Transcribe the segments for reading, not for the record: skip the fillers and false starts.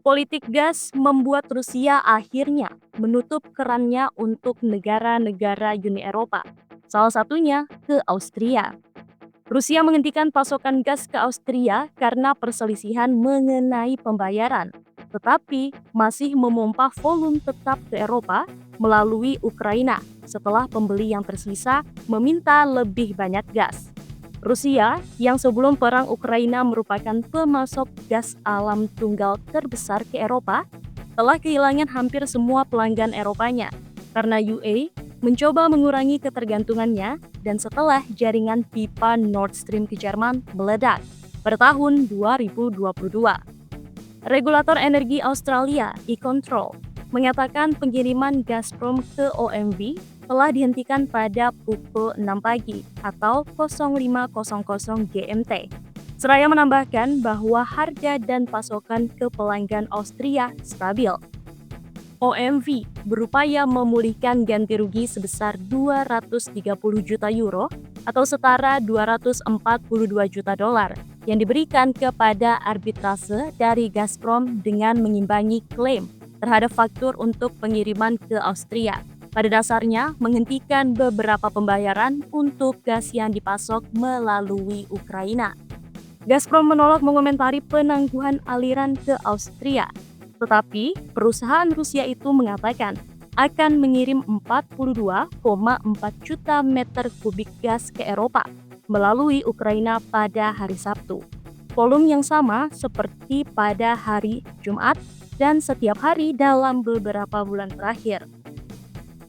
Politik gas membuat Rusia akhirnya menutup kerannya untuk negara-negara Uni Eropa, salah satunya ke Austria. Rusia menghentikan pasokan gas ke Austria karena perselisihan mengenai pembayaran, tetapi masih memompa volume tetap ke Eropa melalui Ukraina setelah pembeli yang tersisa meminta lebih banyak gas. Rusia, yang sebelum perang Ukraina merupakan pemasok gas alam tunggal terbesar ke Eropa, telah kehilangan hampir semua pelanggan Eropanya karena UE mencoba mengurangi ketergantungannya dan setelah jaringan pipa Nord Stream ke Jerman meledak pada tahun 2022. Regulator energi Australia, E-Control, mengatakan pengiriman Gazprom ke OMV telah dihentikan pada pukul 6 pagi atau 05.00 GMT. Seraya menambahkan bahwa harga dan pasokan ke pelanggan Austria stabil. OMV berupaya memulihkan ganti rugi sebesar 230 juta euro atau setara 242 juta dolar yang diberikan kepada arbitrase dari Gazprom dengan mengimbangi klaim terhadap faktur untuk pengiriman ke Austria. Pada dasarnya, menghentikan beberapa pembayaran untuk gas yang dipasok melalui Ukraina. Gazprom menolak mengomentari penangguhan aliran ke Austria, tetapi perusahaan Rusia itu mengatakan akan mengirim 42,4 juta meter kubik gas ke Eropa melalui Ukraina pada hari Sabtu. Volume yang sama seperti pada hari Jumat dan setiap hari dalam beberapa bulan terakhir.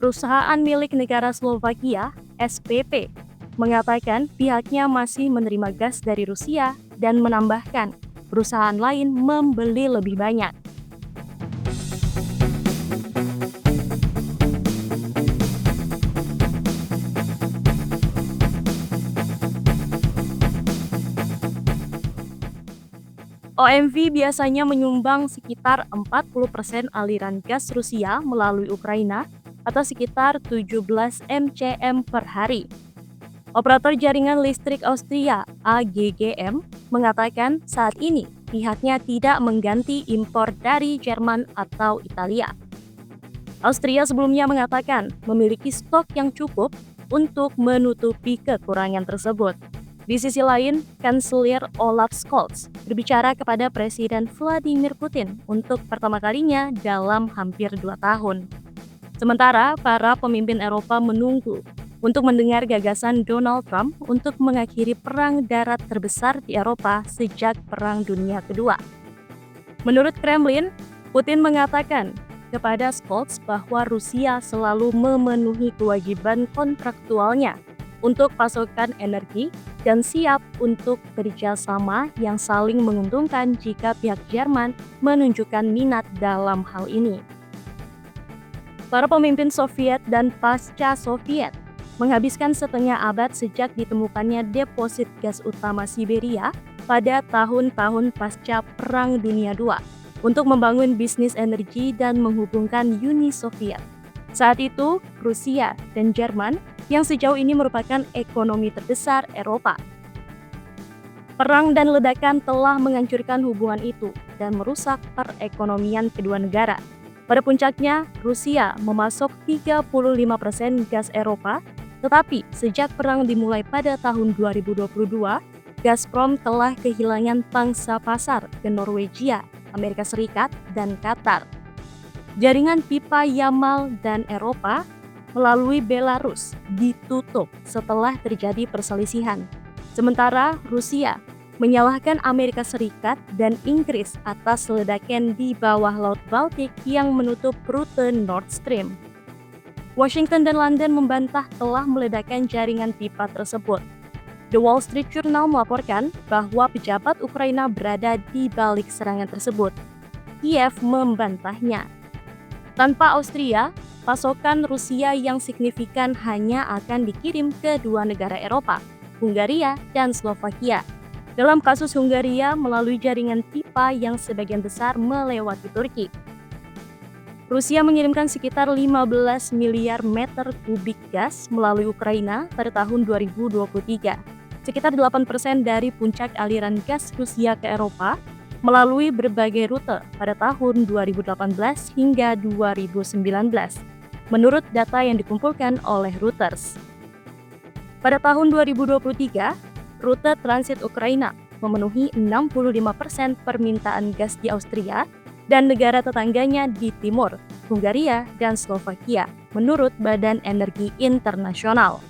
Perusahaan milik negara Slovakia, SPP, mengatakan pihaknya masih menerima gas dari Rusia dan menambahkan perusahaan lain membeli lebih banyak. OMV biasanya menyumbang sekitar 40% aliran gas Rusia melalui Ukraina atau sekitar 17 mcm per hari. Operator jaringan listrik Austria, AGGM, mengatakan saat ini pihaknya tidak mengganti impor dari Jerman atau Italia. Austria sebelumnya mengatakan memiliki stok yang cukup untuk menutupi kekurangan tersebut. Di sisi lain, Kanselir Olaf Scholz berbicara kepada Presiden Vladimir Putin untuk pertama kalinya dalam hampir 2 tahun. Sementara para pemimpin Eropa menunggu untuk mendengar gagasan Donald Trump untuk mengakhiri perang darat terbesar di Eropa sejak Perang Dunia Kedua. Menurut Kremlin, Putin mengatakan kepada Scholz bahwa Rusia selalu memenuhi kewajiban kontraktualnya untuk pasokan energi dan siap untuk kerjasama yang saling menguntungkan jika pihak Jerman menunjukkan minat dalam hal ini. Para pemimpin Soviet dan pasca Soviet menghabiskan setengah abad sejak ditemukannya deposit gas utama Siberia pada tahun-tahun pasca Perang Dunia II untuk membangun bisnis energi dan menghubungkan Uni Soviet. Saat itu, Rusia dan Jerman yang sejauh ini merupakan ekonomi terbesar Eropa. Perang dan ledakan telah menghancurkan hubungan itu dan merusak perekonomian kedua negara. Pada puncaknya, Rusia memasok 35% gas Eropa, tetapi sejak perang dimulai pada tahun 2022, Gazprom telah kehilangan pangsa pasar ke Norwegia, Amerika Serikat, dan Qatar. Jaringan pipa Yamal dan Eropa melalui Belarus ditutup setelah terjadi perselisihan. Sementara Rusia menyalahkan Amerika Serikat dan Inggris atas ledakan di bawah Laut Baltik yang menutup rute Nord Stream. Washington dan London membantah telah meledakkan jaringan pipa tersebut. The Wall Street Journal melaporkan bahwa pejabat Ukraina berada di balik serangan tersebut. Kiev membantahnya. Tanpa Austria, pasokan Rusia yang signifikan hanya akan dikirim ke dua negara Eropa, Hungaria dan Slovakia. Dalam kasus Hungaria melalui jaringan pipa yang sebagian besar melewati Turki. Rusia mengirimkan sekitar 15 miliar meter kubik gas melalui Ukraina pada tahun 2023. Sekitar 8% dari puncak aliran gas Rusia ke Eropa melalui berbagai rute pada tahun 2018 hingga 2019, menurut data yang dikumpulkan oleh Reuters. Pada tahun 2023, rute transit Ukraina memenuhi 65% permintaan gas di Austria dan negara tetangganya di timur, Hungaria dan Slovakia, menurut Badan Energi Internasional.